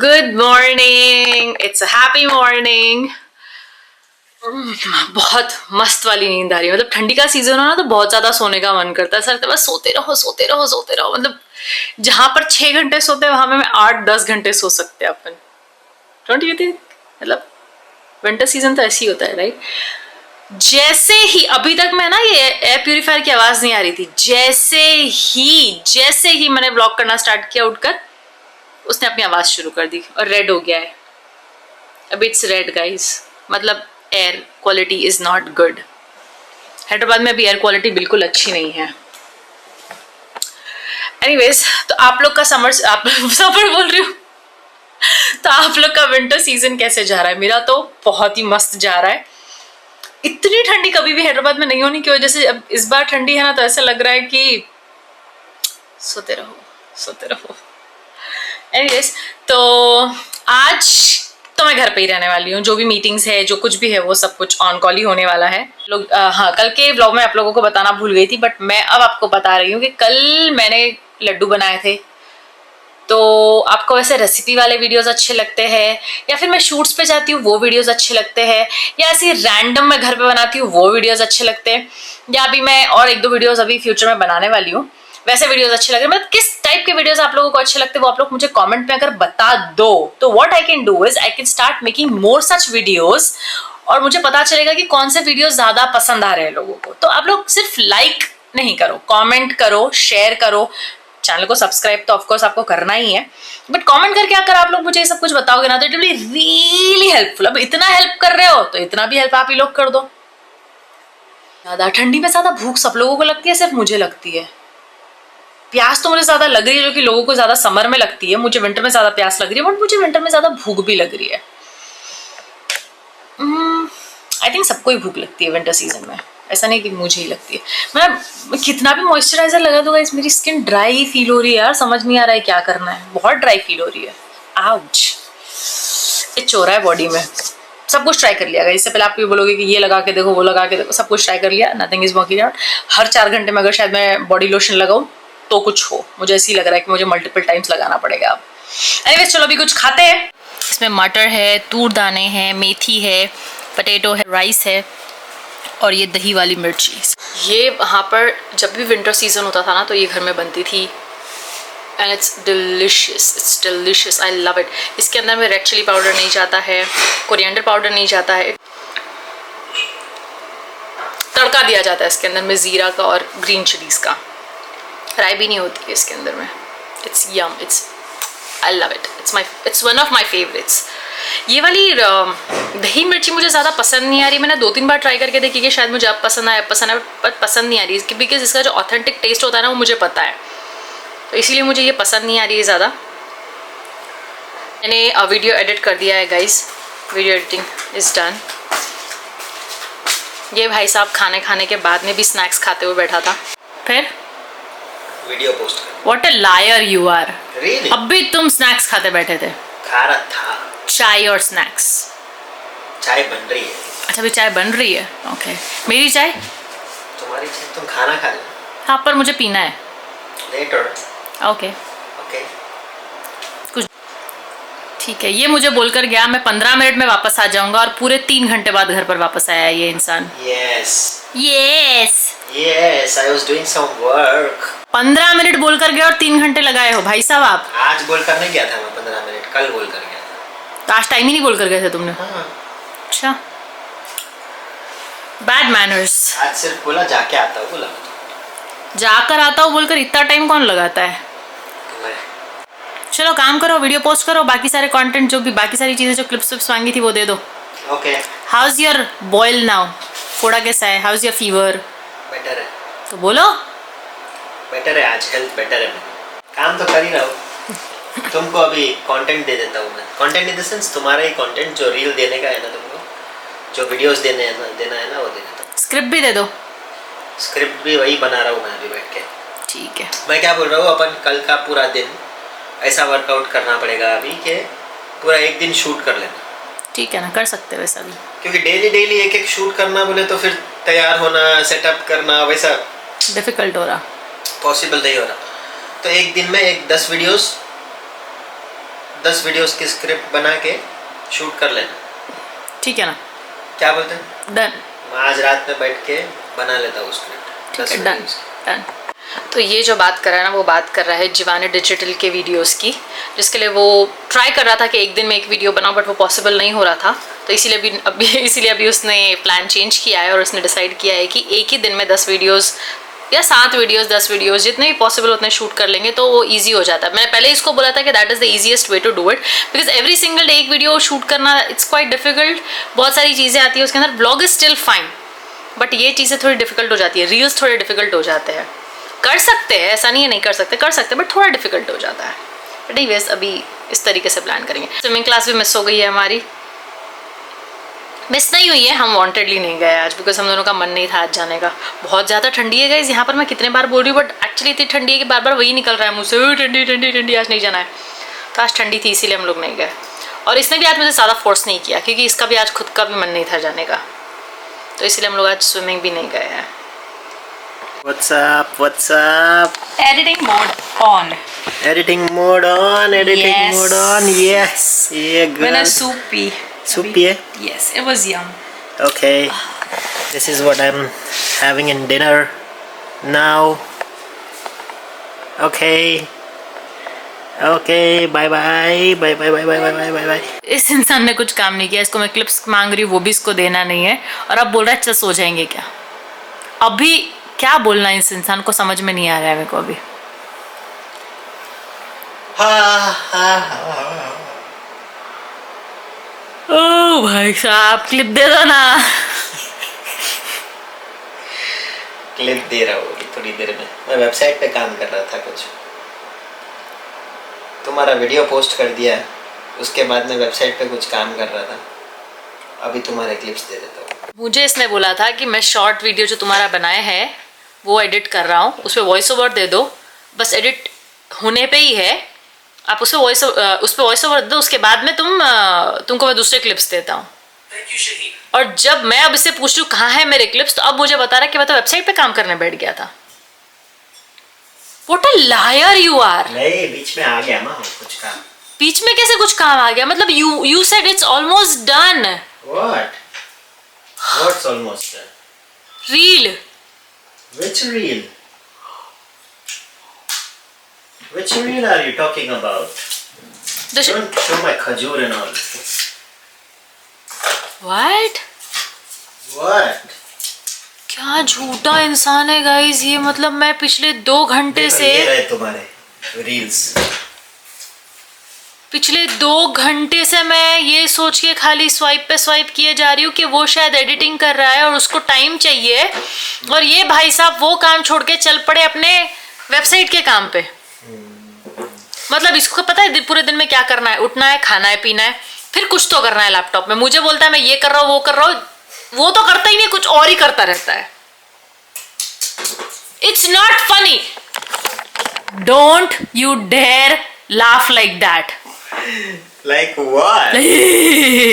Good morning, it's a happy morning. बहुत मस्त वाली नींद आ रही है। मतलब ठंडी का सीजन हो ना तो बहुत ज्यादा सोने का मन करता है। सर तो बस सोते रहो सोते रहो सोते रहो। मतलब जहां पर 6 घंटे सोते हैं वहां में 8-10 घंटे सो सकते हैं अपन। Don't you think? मतलब विंटर सीजन तो ऐसे ही होता है, राइट? जैसे ही अभी तक मैं ना ये एयर प्यूरिफायर की आवाज नहीं आ रही थी, जैसे ही मैंने ब्लॉग करना स्टार्ट किया उठकर उसने अपनी आवाज शुरू कर दी और रेड हो गया है। अभी इट्स रेड गाइस, मतलब air quality is not good. Hyderabad में अभी एयर क्वालिटी बिल्कुल अच्छी नहीं है। एनीवेज, तो आप लोग का समर बोल रही हूँ तो आप लोग का विंटर सीजन कैसे जा रहा है? मेरा तो बहुत ही मस्त जा रहा है। इतनी ठंडी कभी भी हैदराबाद में नहीं होने की वजह से अब इस बार ठंडी है ना, तो ऐसा लग रहा है कि सोते रहो सोते रहो। एनीवेज, तो आज तो मैं घर पे ही रहने वाली हूँ। जो भी मीटिंग्स है, जो कुछ भी है, वो सब कुछ ऑन कॉल ही होने वाला है। लोग हाँ, कल के व्लॉग में आप लोगों को बताना भूल गई थी, बट मैं अब आपको बता रही हूँ कि कल मैंने लड्डू बनाए थे। तो आपको वैसे रेसिपी वाले वीडियोस अच्छे लगते हैं, या फिर मैं शूट्स पे जाती हूँ वो वीडियोस अच्छे लगते हैं, या ऐसे रैंडम मैं घर पे बनाती हूँ वो वीडियोस अच्छे लगते हैं, या अभी मैं और एक दो वीडियोस अभी फ्यूचर में बनाने वाली हूँ वैसे वीडियोस अच्छे लग रहे हैं। मतलब किस टाइप के वीडियोस आप लोगों को अच्छे लगते हैं वो आप लोग मुझे कमेंट में अगर बता दो तो what I can do is I can start making more such videos, और मुझे पता चलेगा कि कौन से वीडियोस ज्यादा पसंद आ रहे हैं लोगों को। तो आप लोग सिर्फ लाइक नहीं करो, कमेंट करो, शेयर करो, चैनल को सब्सक्राइब तो ऑफकोर्स आपको करना ही है, बट कमेंट करके अगर आप लोग मुझे ये सब कुछ बताओगे ना तो it will be really helpful. अब इतना हेल्प कर रहे हो तो इतना भी हेल्प आप ही लोग कर दो। ज्यादा ठंडी में ज्यादा भूख सब लोगों को लगती है, सिर्फ मुझे लगती है। प्यास तो मुझे ज्यादा लग रही है, जो कि लोगों को ज्यादा समर में लगती है। मुझे विंटर में ज्यादा प्यास लग रही है, बट मुझे विंटर में ज्यादा भूख भी लग रही है। आई थिंक सबको ही भूख लगती है विंटर सीजन में, ऐसा नहीं कि मुझे ही लगती है। मैं कितना भी मॉइस्चराइजर लगा दूंगा इस मेरी स्किन ड्राई फील हो रही है यार। समझ नहीं आ रहा है क्या करना है, बहुत ड्राई फील हो रही है। आउच, इच हो रहा है बॉडी में। सब कुछ ट्राई कर लिया, इससे पहले आप ये बोलोगे कि ये लगा के देखो वो लगा के देखो, सब कुछ ट्राई कर लिया, नथिंग इज वर्किंग आउट। हर 4 घंटे में अगर शायद मैं बॉडी लोशन लगाऊं तो कुछ हो, मुझे ऐसे ही लग रहा है कि मुझे मल्टीपल टाइम्स लगाना पड़ेगा अब। एनीवेज, चलो अभी कुछ खाते हैं। इसमें मटर है, तूर दाने हैं, मेथी है, पोटैटो है, राइस है, और ये दही वाली मिर्ची। ये वहाँ पर जब भी विंटर सीजन होता था ना तो ये घर में बनती थी, and it's delicious, I love it. इसके अंदर में रेड चिली पाउडर नहीं जाता है, कोरिएंडर पाउडर नहीं जाता है, तड़का दिया जाता है इसके अंदर में जीरा का और ग्रीन चिलीज का। राई भी नहीं होती है इसके अंदर में। It's yum, it's I love it, it's one of my favourites. ये वाली दही मिर्ची मुझे ज़्यादा पसंद नहीं आ रही। मैंने 2-3 बार ट्राई करके देखी कि शायद मुझे अब पसंद आए, पर पसंद नहीं आ रही, बिकॉज इसका जो ऑथेंटिक टेस्ट होता है ना वो मुझे पता है, तो इसीलिए मुझे ये पसंद नहीं आ रही है ज़्यादा। मैंने वीडियो एडिट कर दिया है guys, video editing is done. ये भाई साहब खाने के बाद में भी स्नैक्स खाते हुए बैठा था। फिर वीडियो पोस्ट कर। What a liar you are. Really? अब भी तुम स्नैक्स खाते बैठे थे। खा रहा था चाय और स्नैक्स। चाय बन रही है। अच्छा, अभी चाय बन रही है। ओके, मेरी चाय? तुम्हारी चाय, तुम खाना खा लो। हाँ, पर मुझे पीना है। लेटर। ओके ओके, कुछ ठीक है। ये मुझे बोलकर गया मैं 15 मिनट में वापस आ जाऊंगा, और पूरे 3 घंटे बाद घर पर वापस आया ये इंसान। Yes yes, I was doing some work. 15 minute बोलकर गया और 3 घंटे लगाए हो भाई साहब आप। आज बोल कर नहीं गया था मैं 15 मिनट, कल बोल कर गया था। तो आज टाइम ही नहीं बोलकर गए थे तुमने? हाँ। अच्छा, बैड मैनर्स। आज सिर्फ बोला जाके आता हूँ, बोला जाकर आता हूँ बोलकर इतना टाइम कौन लगाता है? चलो काम करो, वीडियो पोस्ट करो, बाकी सारे कंटेंट जो भी बाकी सारी चीजें जो क्लिप्स मांगी थी वो दे दो। Okay. How is your boil now? फोड़ा कैसा है? How is your fever? Better है। तो बोलो। बेटर है, आज हेल्थ बेटर है। काम तो कर ही रहा हूँ। तुमको अभी कंटेंट दे देता हूँ मैं। कंटेंट इन द सेंस तुम्हारा ही कंटेंट, जो रील देने का है ना तुमको, जो वीडियोस देना है ना वो दे देता हूँ। स्क्रिप्ट भी दे दो। स्क्रिप्ट भी वही बना रहा हूँ मैं अभी बैठ के। ठीक है। मैं क्या बोल रहा हूँ, अपन कल का पूरा दिन ऐसा वर्कआउट करना पड़ेगा अभी कि पूरा एक दिन शूट कर लेना। ठीक है ना, कर सकते हो वैसा भी, क्योंकि डेली एक शूट करना बोले तो फिर तैयार होना, सेटअप करना, वैसा डिफिकल्ट हो रहा, पॉसिबल नहीं हो रहा। तो एक दिन में 10 वीडियोस 10 वीडियोस की स्क्रिप्ट बना के शूट कर लेना, ठीक है ना? क्या बोलते हैं? डन। मैं आज रात में बैठ के बना लेता हूँ स्क्रिप्ट। ठीक है, डन डन। तो ये जो बात कर रहा है ना, वो बात कर रहा है जिवाने डिजिटल के वीडियोस की, जिसके लिए वो ट्राई कर रहा था कि एक दिन में एक वीडियो बनाओ, बट वो पॉसिबल नहीं हो रहा था। तो इसीलिए अभी उसने प्लान चेंज किया है और उसने डिसाइड किया है कि एक ही दिन में 10 वीडियोस या 7 वीडियोस 10 वीडियोस जितने भी पॉसिबल उतने शूट कर लेंगे तो वो ईजी हो जाता है। मैंने पहले इसको बोला था कि that is the easiest way to do it, because every single day एक वीडियो शूट करना इट्स क्वाइट डिफिकल्ट। बहुत सारी चीज़ें आती है उसके अंदर। Blog is still fine, but ये चीज़ें थोड़ी डिफिकल्ट हो जाती है, रील्स थोड़े डिफिकल्ट हो जाते हैं। कर सकते हैं, ऐसा नहीं है नहीं कर सकते, कर सकते हैं, बट थोड़ा डिफिकल्ट हो जाता है। बट नहीं वेस्ट अभी इस तरीके से प्लान करेंगे। स्विमिंग क्लास भी मिस हो गई है हमारी, मिस नहीं हुई है, हम वांटेडली नहीं गए आज, बिकॉज हम दोनों का मन नहीं था आज जाने का। बहुत ज़्यादा ठंडी है गाइस, यहाँ पर मैं कितने बार बोल रही हूँ, बट एक्चुअली इतनी ठंडी है कि बार बार वही निकल रहा है मुझसे, ठंडी ठंडी ठंडी, आज नहीं जाना है। तो आज ठंडी थी इसीलिए हम लोग नहीं गए, और इसने भी आज मुझे ज़्यादा फोर्स नहीं किया क्योंकि इसका भी आज खुद का भी मन नहीं था जाने का, तो इसलिए हम लोग आज स्विमिंग भी नहीं गए हैं। What's up? What's up? Editing mode on. Editing mode on. Editing Yes. mode on. Yes. Yeah, good. मैंने सूप पी। Soup पिए? Yes, it was yum. Okay. This is what I'm having in dinner now. Okay. Okay. Bye bye. Bye bye bye bye bye bye bye bye. इस इंसान ने कुछ काम नहीं किया, इसको मैं क्लिप्स मांग रही हूँ, वो भी इसको देना नहीं है, और अब बोल रहा है चल सो जाएंगे क्या। अभी क्या बोलना है इस इंसान को समझ में नहीं आ रहा है मेरे को अभी। ओ भाई साहब क्लिप दे दो ना। क्लिप दे रहा हूँ थोड़ी देर में। मैं वेबसाइट पे काम कर रहा था कुछ, तुम्हारा वीडियो पोस्ट कर दिया, उसके बाद मैं वेबसाइट पे कुछ काम कर रहा था, अभी तुम्हारे क्लिप्स दे देता हूँ। मुझे इसने बोला था कि मैं शॉर्ट वीडियो जो तुम्हारा बनाया है वो एडिट कर रहा हूँ, उस पर वॉइस ओवर दे दो, बस एडिट होने पे ही है, आप उस पर वॉइस ओवर दे दो, उसके बाद में तुमको मैं दूसरे क्लिप्स देता हूँ। और जब मैं अब इससे पूछ रही हूँ कहाँ है मेरे क्लिप्स, तो अब मुझे बता रहा है कि मैं तो वेबसाइट पे काम करने बैठ गया था। What a liar you are! नहीं, बीच में आ गया ना कुछ काम। बीच में कैसे कुछ काम आ गया? मतलब you said it's almost done. What? What's almost done? Reel. Which reel? Which reel are you talking about? Don't show my khajur and all. What? What? क्या झूठा इंसान है गाइस ये। मतलब मैं पिछले 2 घंटे से ये रहे तुम्हारे रील्स। पिछले 2 घंटे से मैं ये सोच के खाली स्वाइप पे स्वाइप किए जा रही हूँ कि वो शायद एडिटिंग कर रहा है और उसको टाइम चाहिए, और ये भाई साहब वो काम छोड़ के चल पड़े अपने वेबसाइट के काम पे। मतलब इसको पता है पूरे दिन में क्या करना है, उठना है, खाना है, पीना है, फिर कुछ तो करना है लैपटॉप में। मुझे बोलता है मैं ये कर रहा हूँ, वो कर रहा हूँ, वो तो करता ही नहीं, कुछ और ही करता रहता है। It's not funny, don't you dare laugh like that. Like what?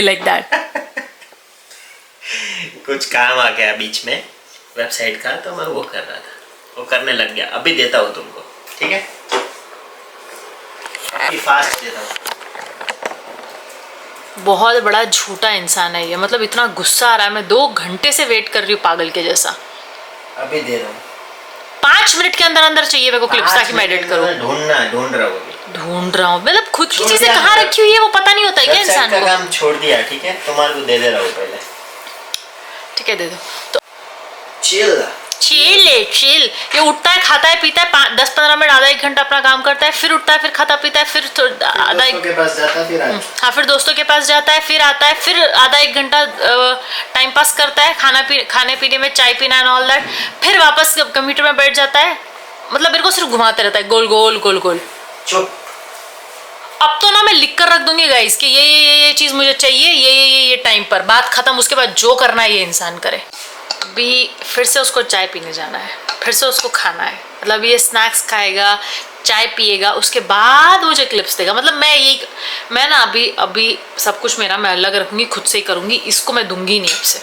Like that. कुछ काम आ गया बीच में वेबसाइट का, तो मैं वो कर रहा था, वो करने लग गया। अभी देता हूँ तुमको, ठीक है? अभी फास्ट देता हूँ। बहुत बड़ा झूठा इंसान है ये। मतलब इतना गुस्सा आ रहा है, मैं 2 घंटे से वेट कर रही हूँ पागल के जैसा। अभी दे रहा हूँ। 5 मिनट के अंदर अंदर चाहिए मेरे को क्लिप्स, ताकि मैं एडिट करूँ। ढूंढ रहा हूँ अभी। ढूंढ रहा हूँ, मतलब खुद की चीजें कहाँ रखी हुई है वो पता नहीं होता है क्या इंसान का को। काम छोड़ दिया, ठीक है? तुम्हारे को दे रहा हूँ पहले। ठीक है, दे दो। तो चिल ये उठता है, खाता है, पीता है, 10-15 मिनट, आधा 1 घंटा अपना काम करता है, फिर उठता है, फिर खाता पीता है, फिर आधा दोस्तों के पास जाता है, फिर आता है। हाँ, फिर दोस्तों के पास जाता है, फिर आता है, फिर आधा 1 घंटा टाइम पास करता है, खाने पीने में, चाय पीना एंड ऑल दैट, फिर वापस कंप्यूटर में बैठ जाता है। मतलब मेरे को सिर्फ घुमाते रहता है गोल गोल गोल गोल। चुप। अब तो ना मैं लिख कर रख दूंगी गाइस कि ये चीज मुझे चाहिए, ये टाइम पर, बात खत्म। उसके बाद जो करना है ये इंसान करे। अभी फिर से उसको चाय पीने जाना है, फिर से उसको खाना है। मतलब ये स्नैक्स खाएगा, चाय पिएगा, उसके बाद मुझे क्लिप्स देगा। मतलब मैं ना अभी सब कुछ मेरा मैं अलग रखूंगी, खुद से ही करूंगी, इसको मैं दूंगी नहीं अब से।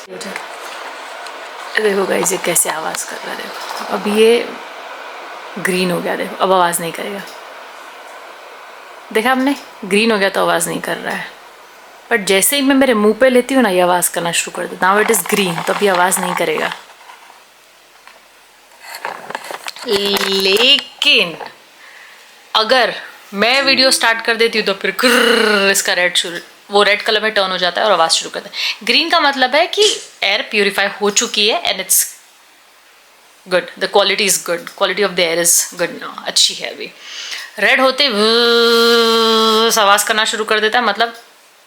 देखो गाइस ये कैसे आवाज कर रहा है, देखो अब ये ग्रीन हो गया, देखो अब आवाज नहीं करेगा। देखा आपने, ग्रीन हो गया तो आवाज़ नहीं कर रहा है, बट जैसे ही मैं मेरे मुंह पे लेती हूँ ना ये आवाज़ करना शुरू कर देता। नाउ इट इज़ ग्रीन, तो अभी आवाज़ नहीं करेगा। लेकिन अगर मैं वीडियो स्टार्ट कर देती हूँ तो फिर कुर्र इसका वो रेड कलर में टर्न हो जाता है और आवाज़ शुरू करता है। ग्रीन का मतलब है कि एयर प्यूरिफाई हो चुकी है and it's good, the quality is good, quality of the air is good now, अच्छी है अभी। रेड होते आवाज़ करना शुरू कर देता है, मतलब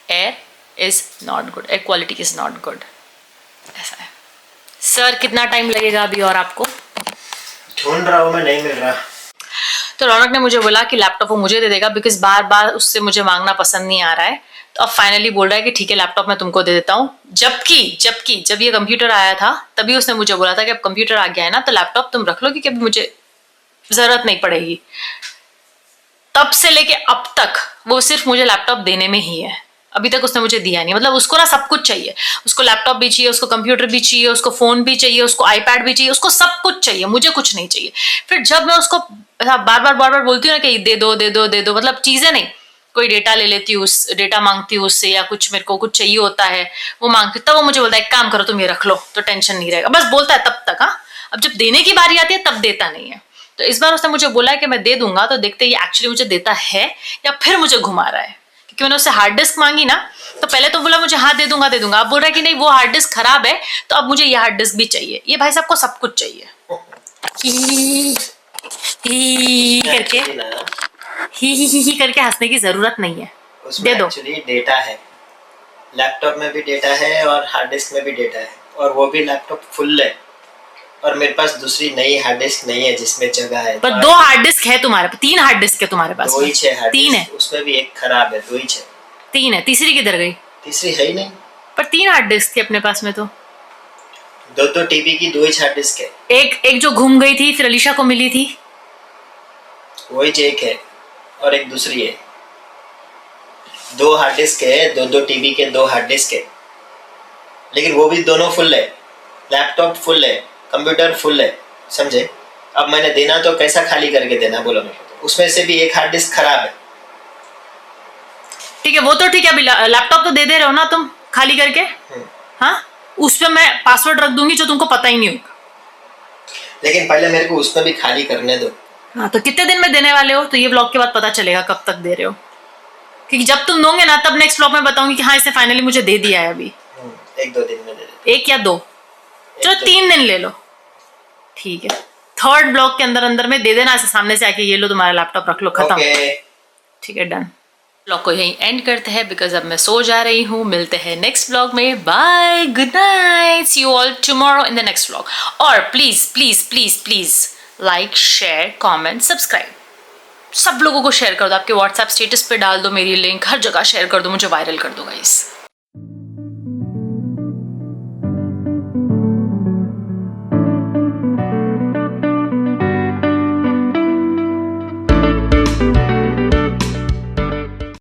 air is not good, air quality is not good, ऐसा है। सर कितना टाइम लगेगा अभी और आपको? ढूंढ रहा हूँ मैं, नहीं मिल रहा। तो रौनक ने मुझे बोला कि लैपटॉप वो मुझे दे देगा, बिकॉज बार बार उससे मुझे मांगना पसंद नहीं आ रहा है। तो अब फाइनली बोल रहा है कि ठीक है लैपटॉप मैं तुमको दे देता हूँ। जबकि जब ये कंप्यूटर आया था तभी उसने मुझे बोला था कि अब कंप्यूटर आ गया है ना तो लैपटॉप तुम रख लो क्योंकि अभी मुझे जरूरत नहीं पड़ेगी। तब से लेके अब तक वो सिर्फ मुझे लैपटॉप देने में ही है, अभी तक उसने मुझे दिया नहीं। मतलब उसको ना सब कुछ चाहिए, उसको लैपटॉप भी चाहिए, उसको कंप्यूटर भी चाहिए, उसको फोन भी चाहिए, उसको आईपैड भी चाहिए, उसको सब कुछ चाहिए, मुझे कुछ नहीं चाहिए। फिर जब मैं उसको बार बार बोलती हूँ ना कि दे दो दे दो दे दो, मतलब चीजें नहीं, कोई डेटा ले लेती हूँ, डेटा मांगती हूँ उससे, या कुछ मेरे को कुछ चाहिए होता है वो मांगती हूँ, तब वो मुझे बोलता है एक काम करो तुम ये रख लो तो टेंशन नहीं रहेगा, बस बोलता है तब तक। हाँ, अब जब देने की बारी आती है तब देता नहीं है। तो इस बार उसने मुझे बोला है कि मैं दे दूंगा, तो देखते ये एक्चुअली मुझे देता है या फिर मुझे घुमा रहा है। क्योंकि मैंने उससे हार्ड डिस्क मांगी ना, तो पहले तो बोला मुझे हाँ दे दूंगा, अब बोल रहा है कि नहीं वो हार्ड डिस्क खराब है तो अब मुझे ये हार्ड डिस्क भी चाहिए। ये भाई साहब को सब कुछ चाहिए। ही करके ही करके हंसने की जरूरत नहीं है, दे दो। एक्चुअली डेटा है, लैपटॉप में भी डेटा है और हार्ड डिस्क में भी डेटा है, और वो भी लैपटॉप फुल है, और मेरे पास दूसरी नई हार्ड डिस्क नहीं है जिसमें जगह है। पर 2 हार्ड डिस्क है तुम्हारे पास, 3 हार्ड डिस्क है तुम्हारे पास? 2 ही 6 हार्ड 3 है, डिस्क, उसमें भी एक खराब है। 2 ही 6, 3 है, तीसरी किधर गई? तीसरी है ही नहीं। पर 3 हार्ड डिस्क थी अपने पास में, तो 2 टीबी की 2 ही हार्ड डिस्क है। एक जो घूम गई थी फिर अलीशा को मिली थी, वही एक है और एक दूसरी है। 2 हार्ड डिस्क है, 2 टीबी के 2 हार्ड डिस्क है, लेकिन वो भी दोनों फुल है। लैपटॉप फुल है, कंप्यूटर फुल है, समझे? अब मैंने देना तो कैसा खाली करके देना बोलो मेरे को? उसमें से भी एक हार्ड डिस्क खराब है। ठीक है वो तो ठीक है, अभी लैपटॉप तो दे दे रहे हो ना तुम खाली करके। हाँ, उस पर मैं पासवर्ड रख दूंगी जो तुमको पता ही नहीं होगा। लेकिन पहले मेरे को उसमें भी खाली करने दो। हाँ, तो कितने दिन में देने वाले हो? तो ये व्लॉग के बाद पता चलेगा कब तक दे रहे हो, क्योंकि जब तुम दोगे ना तब नेक्स्ट व्लॉग में बताऊंगी कि हाँ इसने फाइनली मुझे दे दिया है। अभी 1-2 दिन में दे देते। 1 या 2, चलो 3 दिन ले लो, ठीक है। थर्ड ब्लॉग के अंदर में दे देना, ऐसे सामने से आके ये लो तुम्हारा लैपटॉप रख लो, खत्म। ठीक है, डन। ब्लॉग को यहीं एंड करते हैं बिकॉज अब मैं सो जा रही हूँ। मिलते हैं नेक्स्ट ब्लॉग में, bye, good night, see you all tomorrow in the next blog. और please please please please like, share, comment, subscribe, सब लोगों को शेयर कर दो, आपके व्हाट्सएप स्टेटस पे डाल दो, मेरी लिंक हर जगह शेयर कर दो, मुझे वायरल कर दो गाइस।